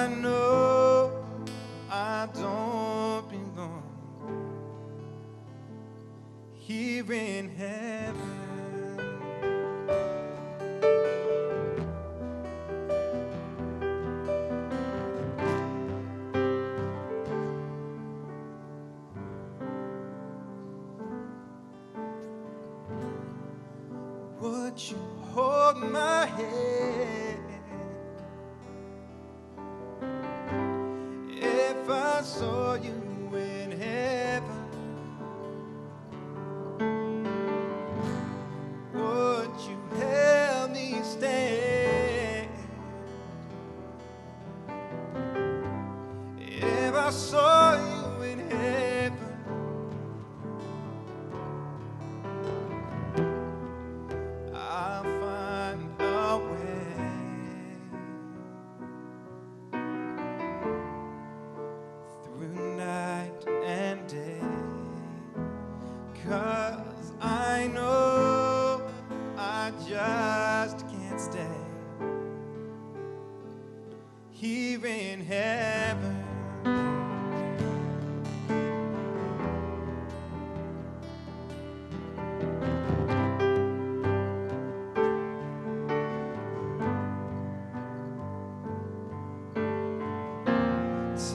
I know I don't belong here in heaven. Would you hold my hand if I saw you in heaven? Would you help me stand if I saw you in heaven? I'll find a way through night and day, 'cause I know I just can't stay here in heaven.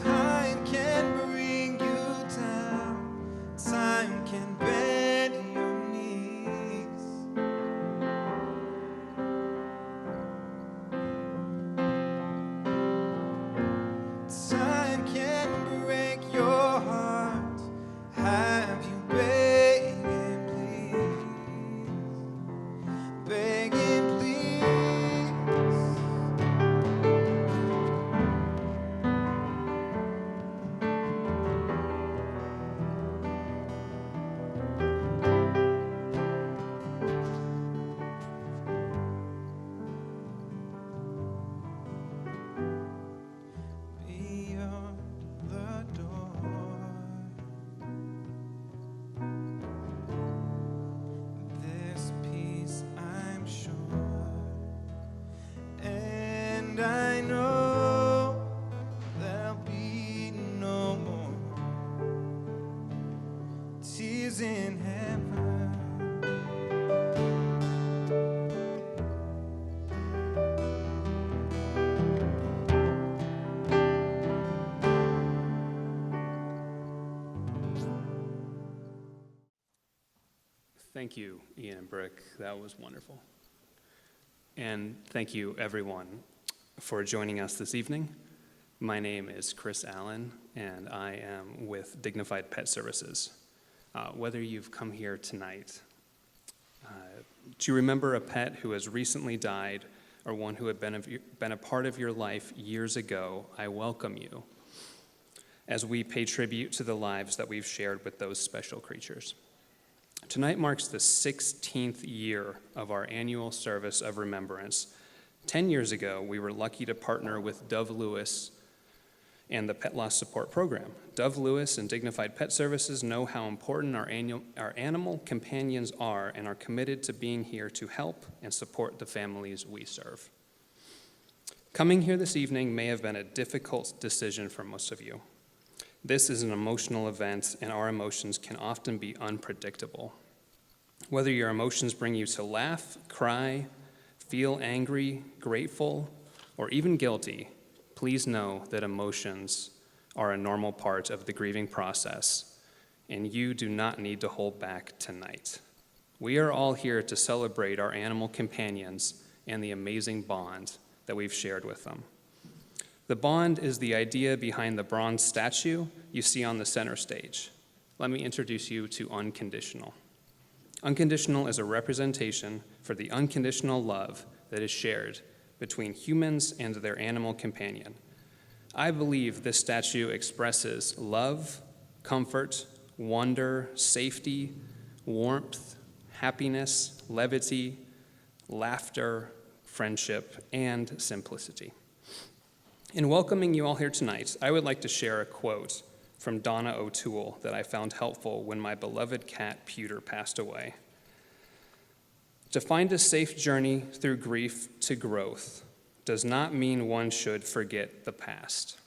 Time can bring you down, time can bend your knees. Time can break your heart, have you begging please, begging please. Beyond the door, there's peace, I'm sure, and I know there'll be no more tears in heaven. Thank you, Ian and Brick. That was wonderful. And thank you, everyone, for joining us this evening. My name is Chris Allen, and I am with Dignified Pet Services. Whether you've come here tonight to remember a pet who has recently died or one who had been a part of your life years ago, I welcome you as we pay tribute to the lives that we've shared with those special creatures. Tonight marks the 16th year of our annual service of remembrance. 10 years ago, we were lucky to partner with Dove Lewis and the Pet Loss Support Program. Dove Lewis and Dignified Pet Services know how important our animal companions are and are committed to being here to help and support the families we serve. Coming here this evening may have been a difficult decision for most of you. This is an emotional event, and our emotions can often be unpredictable. Whether your emotions bring you to laugh, cry, feel angry, grateful, or even guilty, please know that emotions are a normal part of the grieving process, and you do not need to hold back tonight. We are all here to celebrate our animal companions and the amazing bond that we've shared with them. The bond is the idea behind the bronze statue you see on the center stage. Let me introduce you to unconditional. Unconditional is a representation for the unconditional love that is shared between humans and their animal companion. I believe this statue expresses love, comfort, wonder, safety, warmth, happiness, levity, laughter, friendship, and simplicity. In welcoming you all here tonight, I would like to share a quote from Donna O'Toole that I found helpful when my beloved cat Pewter passed away. To find a safe journey through grief to growth, does not mean one should forget the past.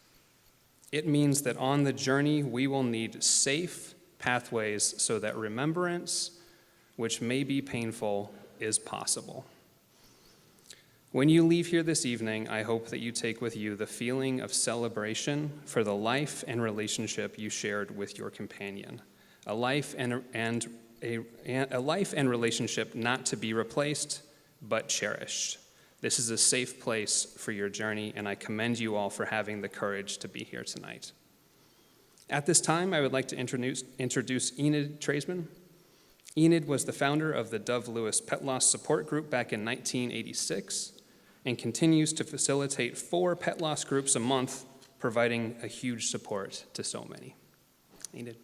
It means that on the journey, we will need safe pathways so that remembrance, which may be painful, is possible. When you leave here this evening, I hope that you take with you the feeling of celebration for the life and relationship you shared with your companion, a life and relationship not to be replaced, but cherished. This is a safe place for your journey, and I commend you all for having the courage to be here tonight. At this time, I would like to introduce Enid Tradesman. Enid was the founder of the Dove Lewis Pet Loss Support Group back in 1986 and continues to facilitate 4 pet loss groups a month, providing a huge support to so many. Enid.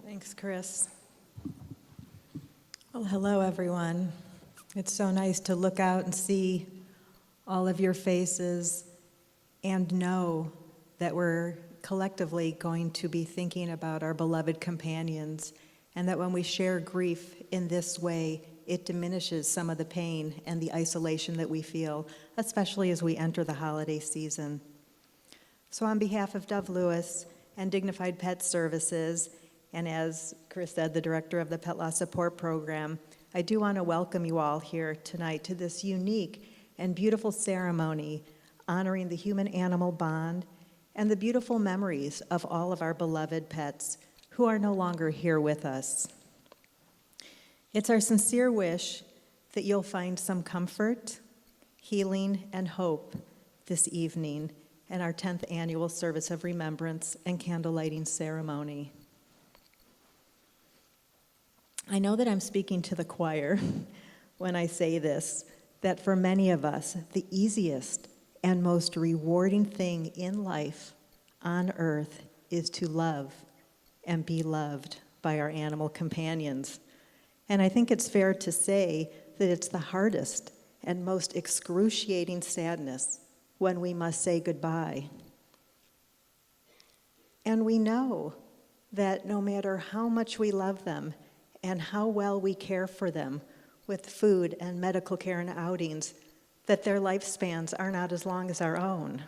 Thanks, Chris. Well, hello, everyone. It's so nice to look out and see all of your faces and know that we're collectively going to be thinking about our beloved companions, and that when we share grief in this way, it diminishes some of the pain and the isolation that we feel, especially as we enter the holiday season. So on behalf of Dove Lewis and Dignified Pet Services, and as Chris said, the director of the Pet Loss Support Program, I do want to welcome you all here tonight to this unique and beautiful ceremony honoring the human-animal bond and the beautiful memories of all of our beloved pets who are no longer here with us. It's our sincere wish that you'll find some comfort, healing, and hope this evening in our 10th annual service of remembrance and candle lighting ceremony. I know that I'm speaking to the choir when I say this, that for many of us, the easiest and most rewarding thing in life on earth is to love and be loved by our animal companions. And I think it's fair to say that it's the hardest and most excruciating sadness when we must say goodbye. And we know that no matter how much we love them and how well we care for them with food and medical care and outings, that their lifespans are not as long as our own.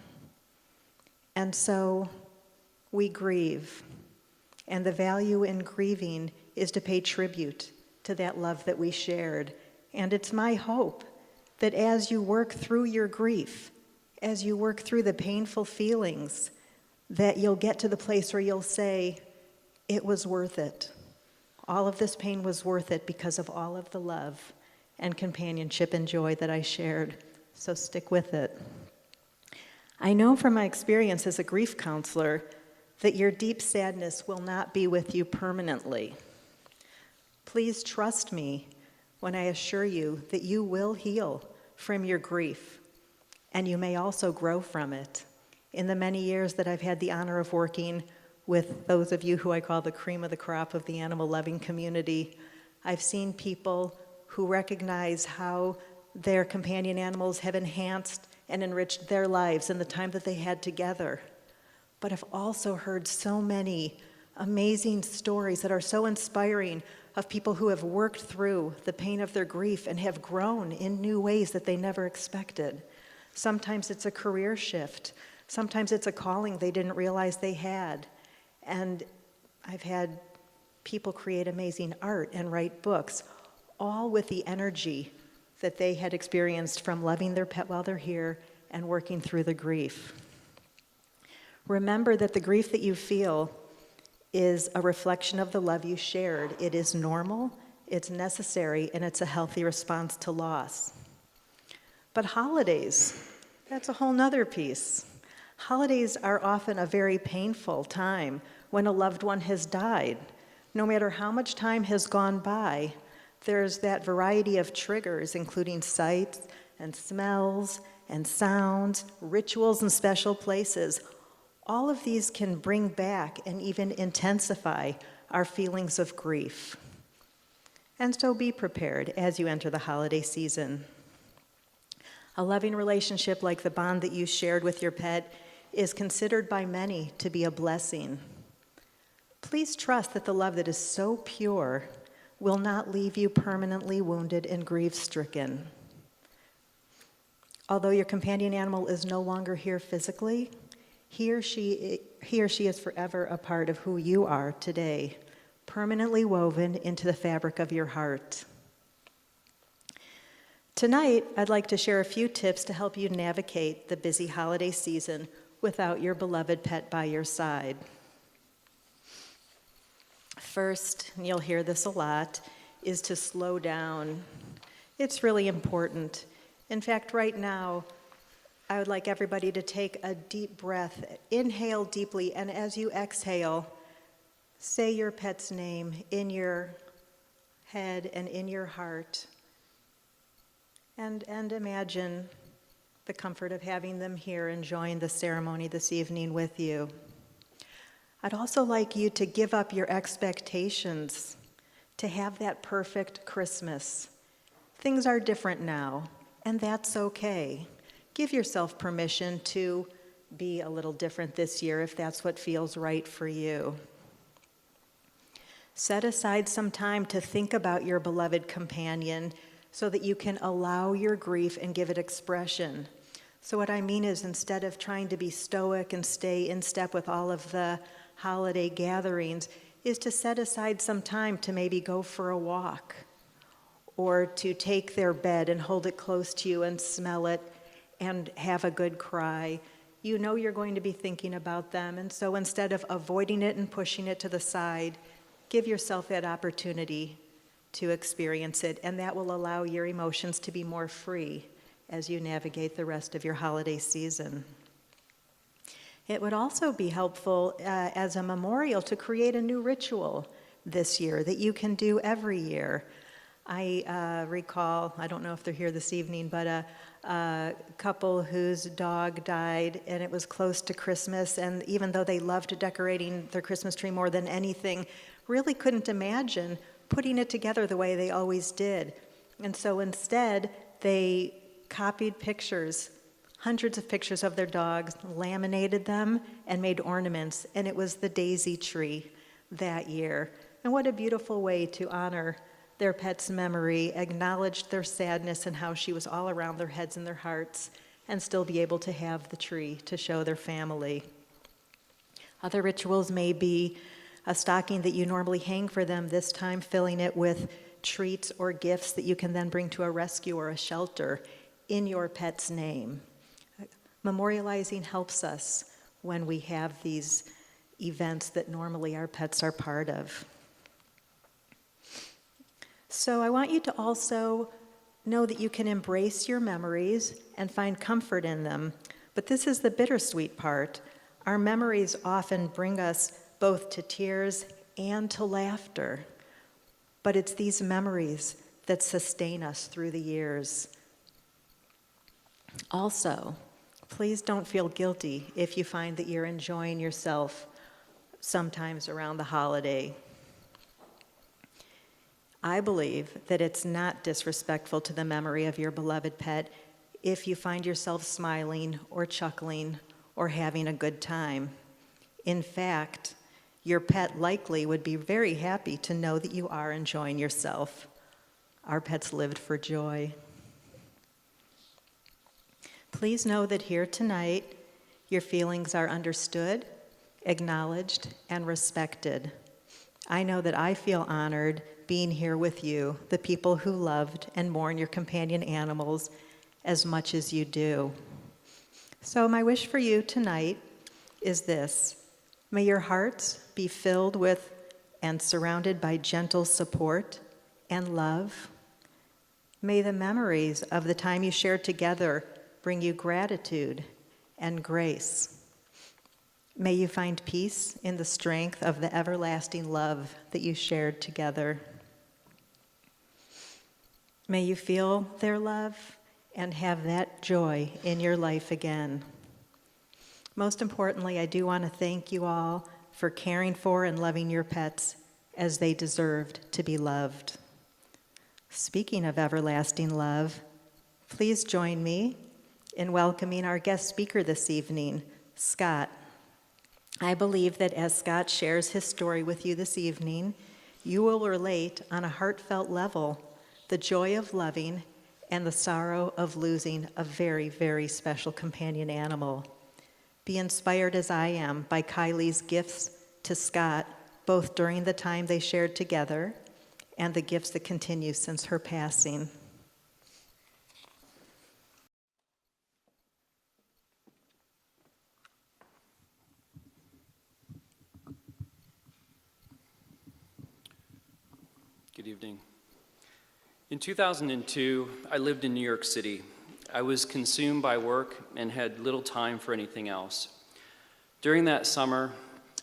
And so we grieve. And the value in grieving is to pay tribute to that love that we shared. And it's my hope that as you work through your grief, as you work through the painful feelings, that you'll get to the place where you'll say, it was worth it. All of this pain was worth it because of all of the love and companionship and joy that I shared. So stick with it. I know from my experience as a grief counselor that your deep sadness will not be with you permanently. Please trust me when I assure you that you will heal from your grief, and you may also grow from it. In the many years that I've had the honor of working with those of you who I call the cream of the crop of the animal-loving community, I've seen people who recognize how their companion animals have enhanced and enriched their lives in the time that they had together. But I've also heard so many amazing stories that are so inspiring of people who have worked through the pain of their grief and have grown in new ways that they never expected. Sometimes it's a career shift. Sometimes it's a calling they didn't realize they had. And I've had people create amazing art and write books, all with the energy that they had experienced from loving their pet while they're here and working through the grief. Remember that the grief that you feel is a reflection of the love you shared. It is normal, it's necessary, and it's a healthy response to loss. But holidays, that's a whole nother piece. Holidays are often a very painful time when a loved one has died. No matter how much time has gone by, there's that variety of triggers, including sights and smells and sounds, rituals and special places. All of these can bring back and even intensify our feelings of grief. And so be prepared as you enter the holiday season. A loving relationship like the bond that you shared with your pet is considered by many to be a blessing. Please trust that the love that is so pure will not leave you permanently wounded and grief-stricken. Although your companion animal is no longer here physically, he or she is forever a part of who you are today, permanently woven into the fabric of your heart. Tonight, I'd like to share a few tips to help you navigate the busy holiday season without your beloved pet by your side. First, and you'll hear this a lot, is to slow down. It's really important. In fact, right now, I would like everybody to take a deep breath. Inhale deeply, and as you exhale, say your pet's name in your head and in your heart. And imagine the comfort of having them here enjoying the ceremony this evening with you. I'd also like you to give up your expectations to have that perfect Christmas. Things are different now, and that's okay. Give yourself permission to be a little different this year if that's what feels right for you. Set aside some time to think about your beloved companion so that you can allow your grief and give it expression. So what I mean is, instead of trying to be stoic and stay in step with all of the holiday gatherings, is to set aside some time to maybe go for a walk, or to take their bed and hold it close to you and smell it and have a good cry. You know you're going to be thinking about them, and so instead of avoiding it and pushing it to the side, give yourself that opportunity to experience it, and that will allow your emotions to be more free as you navigate the rest of your holiday season. It would also be helpful as a memorial to create a new ritual this year that you can do every year. I recall, I don't know if they're here this evening, but a couple whose dog died, and it was close to Christmas, and even though they loved decorating their Christmas tree more than anything, really couldn't imagine putting it together the way they always did. And so instead, they copied pictures, hundreds of pictures of their dogs, laminated them, and made ornaments, and it was the daisy tree that year. And what a beautiful way to honor their pet's memory, acknowledge their sadness and how she was all around their heads and their hearts, and still be able to have the tree to show their family. Other rituals may be a stocking that you normally hang for them, this time filling it with treats or gifts that you can then bring to a rescue or a shelter in your pet's name. Memorializing helps us when we have these events that normally our pets are part of. So I want you to also know that you can embrace your memories and find comfort in them. But this is the bittersweet part. Our memories often bring us both to tears and to laughter. But it's these memories that sustain us through the years. Also, please don't feel guilty if you find that you're enjoying yourself sometimes around the holiday. I believe that it's not disrespectful to the memory of your beloved pet if you find yourself smiling or chuckling or having a good time. In fact, your pet likely would be very happy to know that you are enjoying yourself. Our pets lived for joy. Please know that here tonight, your feelings are understood, acknowledged, and respected. I know that I feel honored being here with you, the people who loved and mourn your companion animals as much as you do. So my wish for you tonight is this: may your hearts be filled with and surrounded by gentle support and love. May the memories of the time you shared together bring you gratitude and grace. May you find peace in the strength of the everlasting love that you shared together. May you feel their love and have that joy in your life again. Most importantly, I do want to thank you all for caring for and loving your pets as they deserved to be loved. Speaking of everlasting love, please join me in welcoming our guest speaker this evening, Scott. I believe that as Scott shares his story with you this evening, you will relate on a heartfelt level the joy of loving and the sorrow of losing a very, very special companion animal. Be inspired as I am by Kylie's gifts to Scott, both during the time they shared together and the gifts that continue since her passing. Good evening. In 2002, I lived in New York City. I was consumed by work and had little time for anything else. During that summer,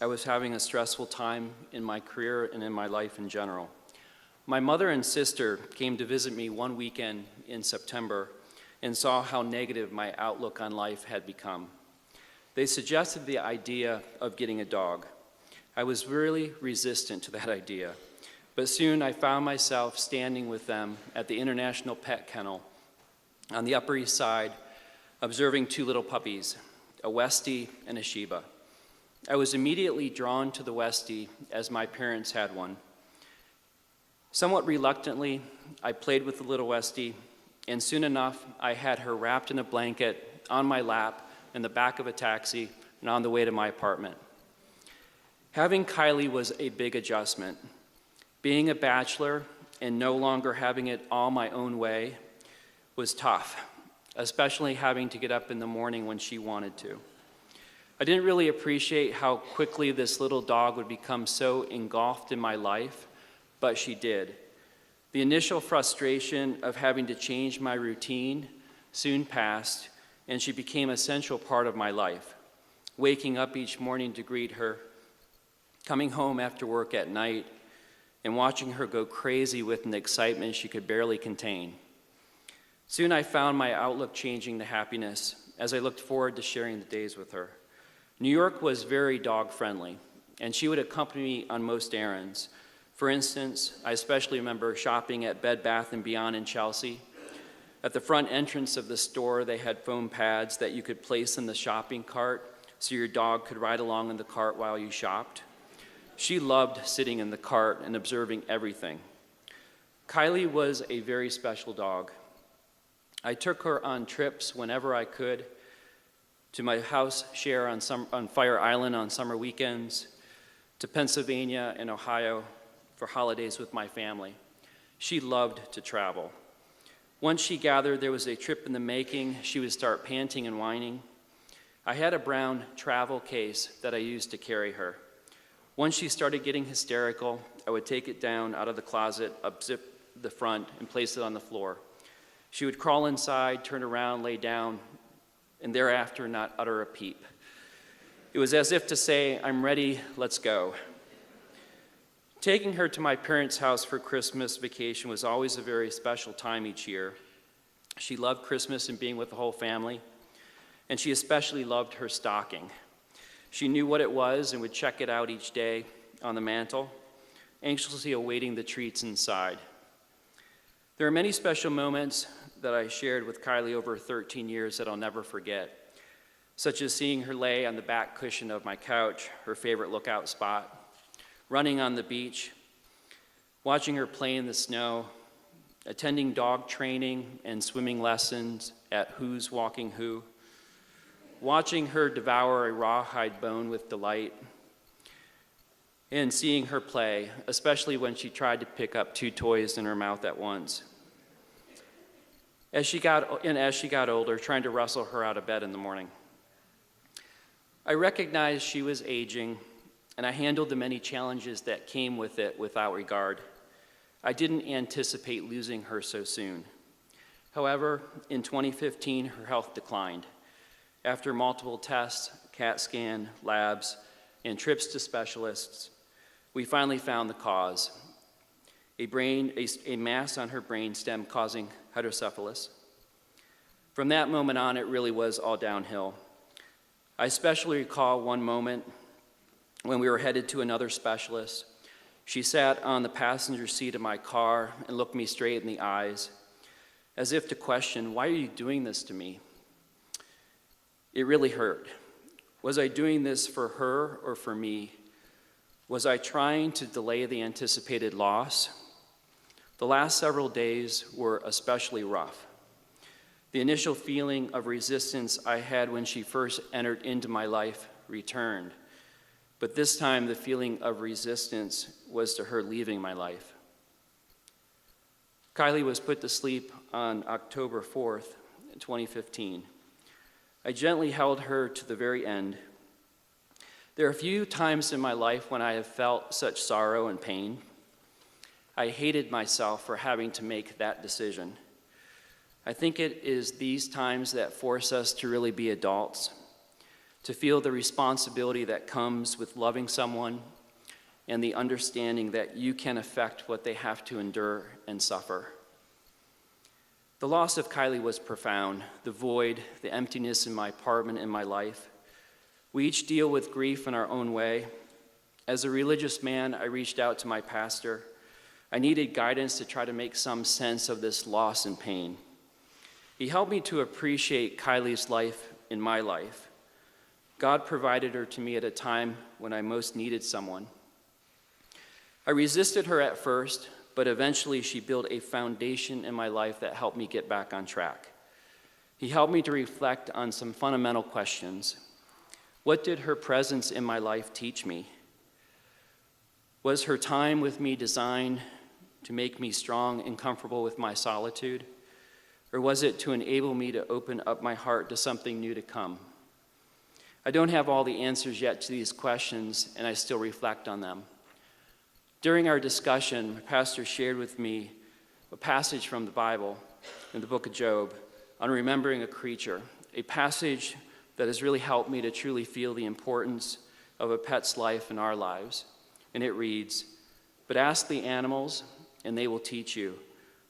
I was having a stressful time in my career and in my life in general. My mother and sister came to visit me one weekend in September and saw how negative my outlook on life had become. They suggested the idea of getting a dog. I was really resistant to that idea. But soon I found myself standing with them at the International Pet Kennel on the Upper East Side, observing two little puppies, a Westie and a Shiba. I was immediately drawn to the Westie as my parents had one. Somewhat reluctantly, I played with the little Westie, and soon enough, I had her wrapped in a blanket on my lap in the back of a taxi and on the way to my apartment. Having Kylie was a big adjustment. Being a bachelor and no longer having it all my own way was tough, especially having to get up in the morning when she wanted to. I didn't really appreciate how quickly this little dog would become so engulfed in my life, but she did. The initial frustration of having to change my routine soon passed, and she became an essential part of my life. Waking up each morning to greet her, coming home after work at night, and watching her go crazy with an excitement she could barely contain. Soon I found my outlook changing to happiness as I looked forward to sharing the days with her. New York was very dog-friendly, and she would accompany me on most errands. For instance, I especially remember shopping at Bed Bath & Beyond in Chelsea. At the front entrance of the store, they had foam pads that you could place in the shopping cart so your dog could ride along in the cart while you shopped. She loved sitting in the cart and observing everything. Kylie was a very special dog. I took her on trips whenever I could, to my house share on Fire Island on summer weekends, to Pennsylvania and Ohio for holidays with my family. She loved to travel. Once she gathered there was a trip in the making, she would start panting and whining. I had a brown travel case that I used to carry her. Once she started getting hysterical, I would take it down out of the closet, unzip the front, and place it on the floor. She would crawl inside, turn around, lay down, and thereafter not utter a peep. It was as if to say, "I'm ready, let's go." Taking her to my parents' house for Christmas vacation was always a very special time each year. She loved Christmas and being with the whole family, and she especially loved her stocking. She knew what it was and would check it out each day on the mantle, anxiously awaiting the treats inside. There are many special moments that I shared with Kylie over 13 years that I'll never forget, such as seeing her lay on the back cushion of my couch, her favorite lookout spot, running on the beach, watching her play in the snow, attending dog training and swimming lessons at Who's Walking Who, watching her devour a rawhide bone with delight, and seeing her play, especially when she tried to pick up two toys in her mouth at once. As she got older, trying to wrestle her out of bed in the morning. I recognized she was aging, and I handled the many challenges that came with it without regard. I didn't anticipate losing her so soon. However, in 2015, her health declined. After multiple tests, CAT scan, labs, and trips to specialists, we finally found the cause, a mass on her brain stem causing hydrocephalus. From that moment on, it really was all downhill. I especially recall one moment when we were headed to another specialist. She sat on the passenger seat of my car and looked me straight in the eyes, as if to question, "Why are you doing this to me?" It really hurt. Was I doing this for her or for me? Was I trying to delay the anticipated loss? The last several days were especially rough. The initial feeling of resistance I had when she first entered into my life returned, but this time the feeling of resistance was to her leaving my life. Kylie was put to sleep on October 4th, 2015. I gently held her to the very end. There are few times in my life when I have felt such sorrow and pain. I hated myself for having to make that decision. I think it is these times that force us to really be adults, to feel the responsibility that comes with loving someone and the understanding that you can affect what they have to endure and suffer. The loss of Kylie was profound, the void, the emptiness in my apartment and my life. We each deal with grief in our own way. As a religious man, I reached out to my pastor. I needed guidance to try to make some sense of this loss and pain. He helped me to appreciate Kylie's life in my life. God provided her to me at a time when I most needed someone. I resisted her at first, but eventually she built a foundation in my life that helped me get back on track. He helped me to reflect on some fundamental questions. What did her presence in my life teach me? Was her time with me designed to make me strong and comfortable with my solitude? Or was it to enable me to open up my heart to something new to come? I don't have all the answers yet to these questions, and I still reflect on them. During our discussion, my pastor shared with me a passage from the Bible in the book of Job on remembering a creature, a passage that has really helped me to truly feel the importance of a pet's life in our lives. And it reads, "But ask the animals, and they will teach you,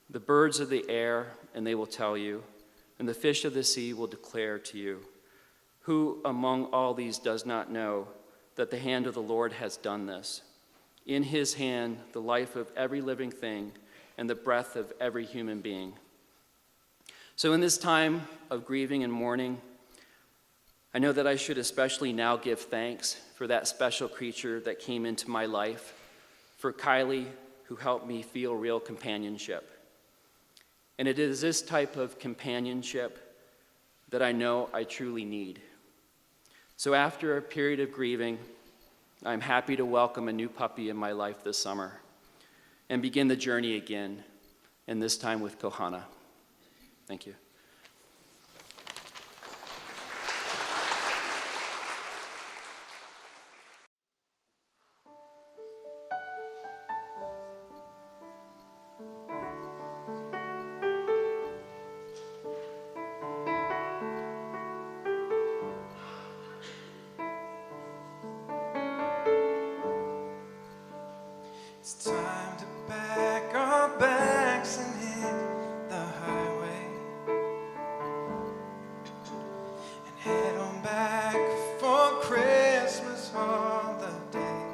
the birds of the air, and they will tell you, and the fish of the sea will declare to you. Who among all these does not know that the hand of the Lord has done this? In his hand, the life of every living thing and the breath of every human being." So in this time of grieving and mourning, I know that I should especially now give thanks for that special creature that came into my life, for Kylie, who helped me feel real companionship. And it is this type of companionship that I know I truly need. So after a period of grieving, I'm happy to welcome a new puppy in my life this summer and begin the journey again, and this time with Kohana. Thank you. It's time to pack our bags and hit the highway and head on back for Christmas holiday.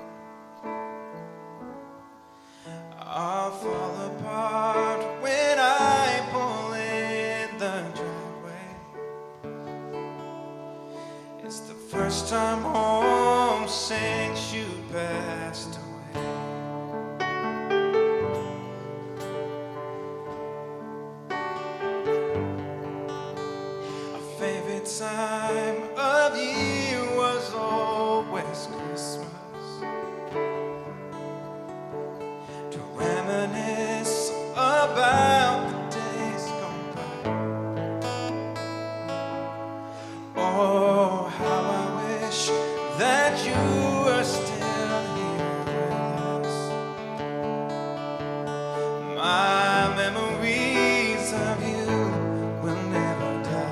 I'll fall apart when I pull in the driveway. It's the first time home since you passed away. Time of year was always Christmas, to reminisce about the days gone by. Oh, how I wish that you were still here with us. My memories of you will never die.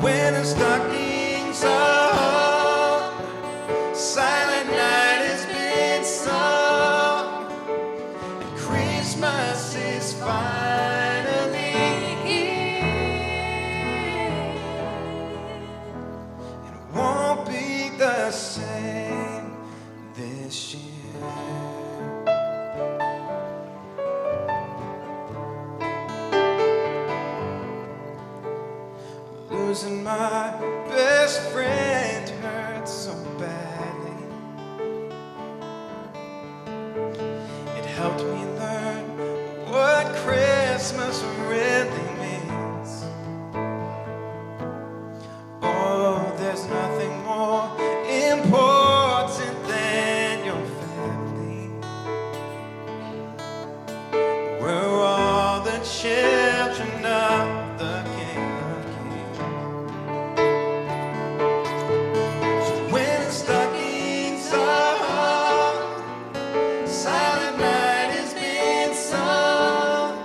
When the stockings are silent night has been sung, and Christmas is finally here. It won't be the same this year. Losing my best friend hurts so badly. It helped me learn what Christmas really means. Oh, there's nothing more important than your family. We're all the children of the King of Kings. So when the stockings are hung, Silent Night has been sung,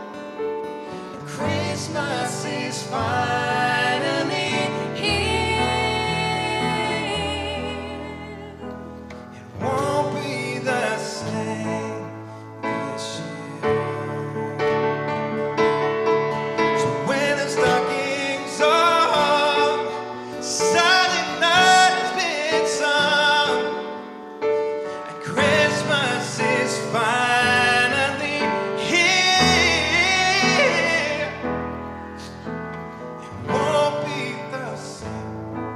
Christmas is finally here. It won't be the same this year. So when the stockings are hung, Silent Night has been sung, and Christmas is finally here. It won't be the same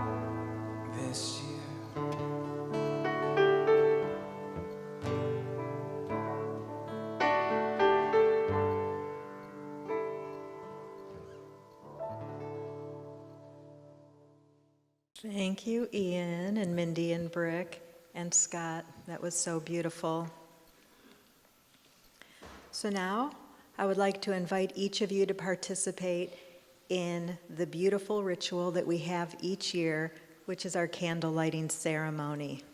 this year. Thank you, Ian and Mindy and Brick and Scott. That was so beautiful. So now I would like to invite each of you to participate in the beautiful ritual that we have each year, which is our candle lighting ceremony.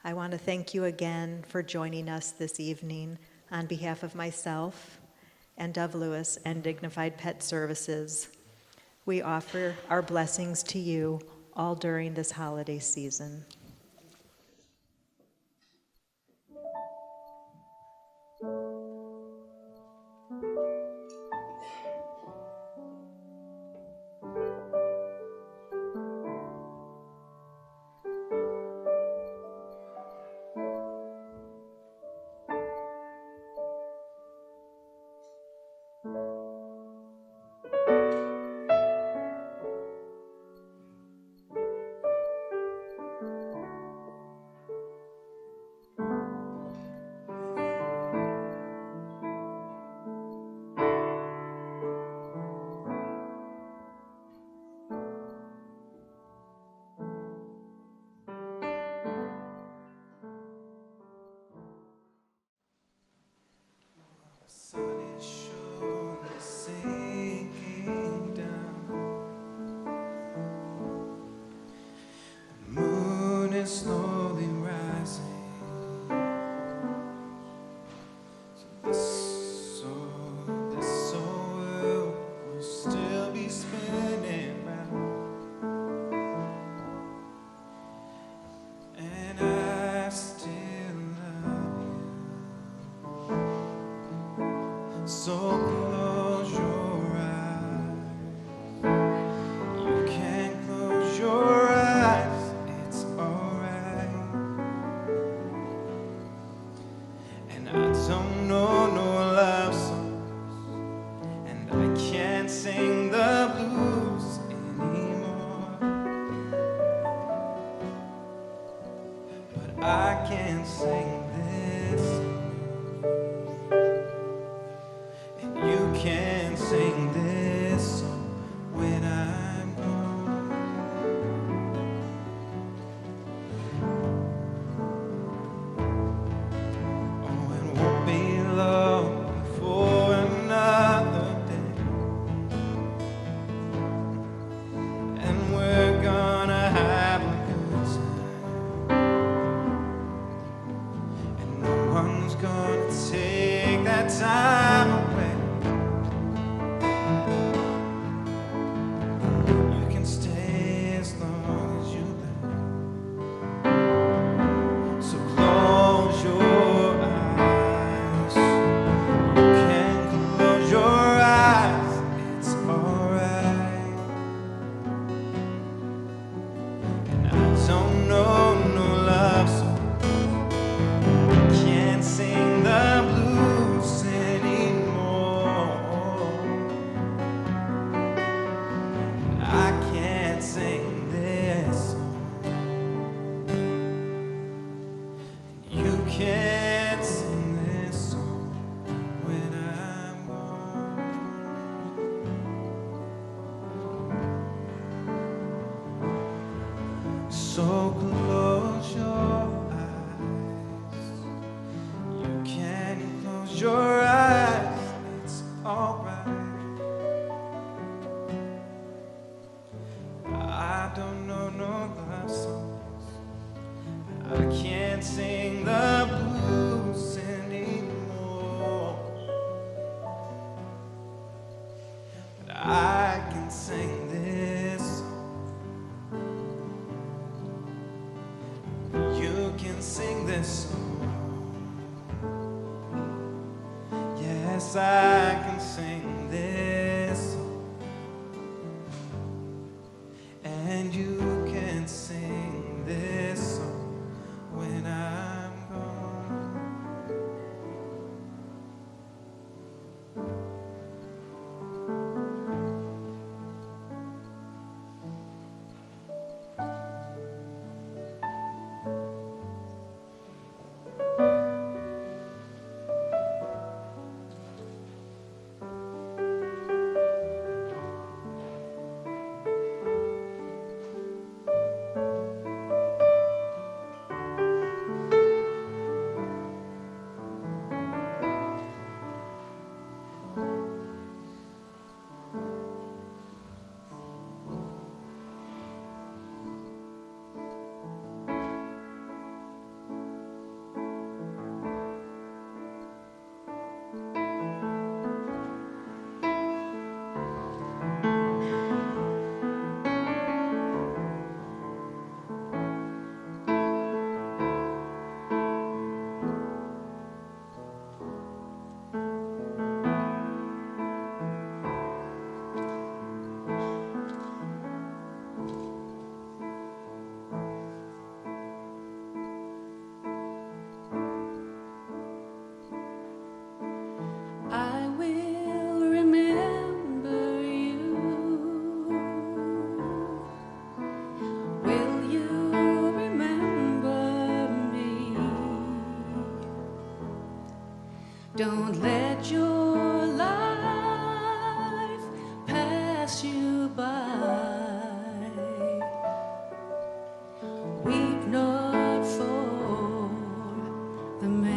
I want to thank you again for joining us this evening on behalf of myself and Dove Lewis and Dignified Pet Services. We offer our blessings to you all during this holiday season. The sun is surely sinking down. The moon is slowly rising. So this world will still be spinning round. And I still love you. So close your eyes. You can close your eyes, it's alright. And I don't know no love songs, and I can't sing the blues anymore. But I can sing this. You can sing this song when I'm gone. Oh, it won't be long before another day, and we're gonna have a good time, and no one's gonna take that time away. You can stay as long as you like. So close your eyes. You can close your eyes. It's alright. And I don't know no love song. I can't sing the blues anymore. can't sing this song when I'm gone. So close your eyes. You can close your eyes. It's alright. I don't know no love songs. I can't sing the blues anymore. But I can sing this song. You can sing this song. Yes, I can sing this song. And you can sing this song when I'm gone. I will remember you. Will you remember me? Don't let your life pass you by. Weep not for the memories.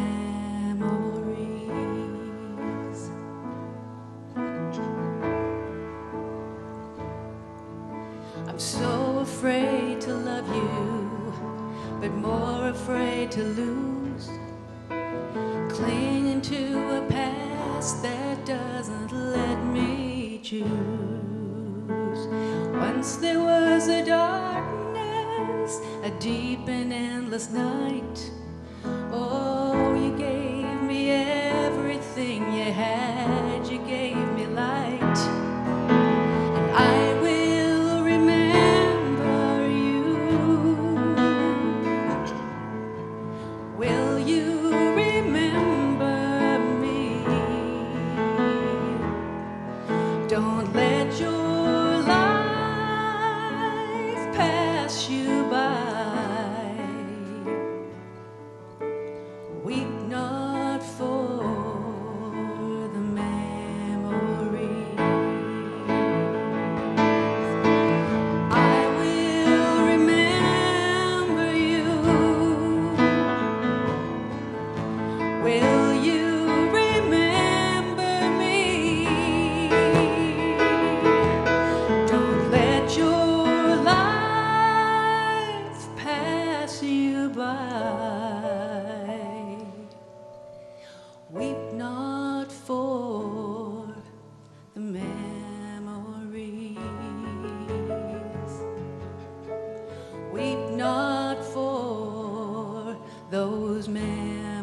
I'm so afraid to love you, but more afraid to lose. Clinging to a past that doesn't let me choose. Once there was a darkness, a deep and endless night. Oh, you gave me everything you had, you gave me light. And I will remember you. Will you remember me? Don't let your life pass you by. Weep not for the memories. I will remember you. Will you remember me? Don't let your life pass you by. Weep not for the memories. Weep not for those memories.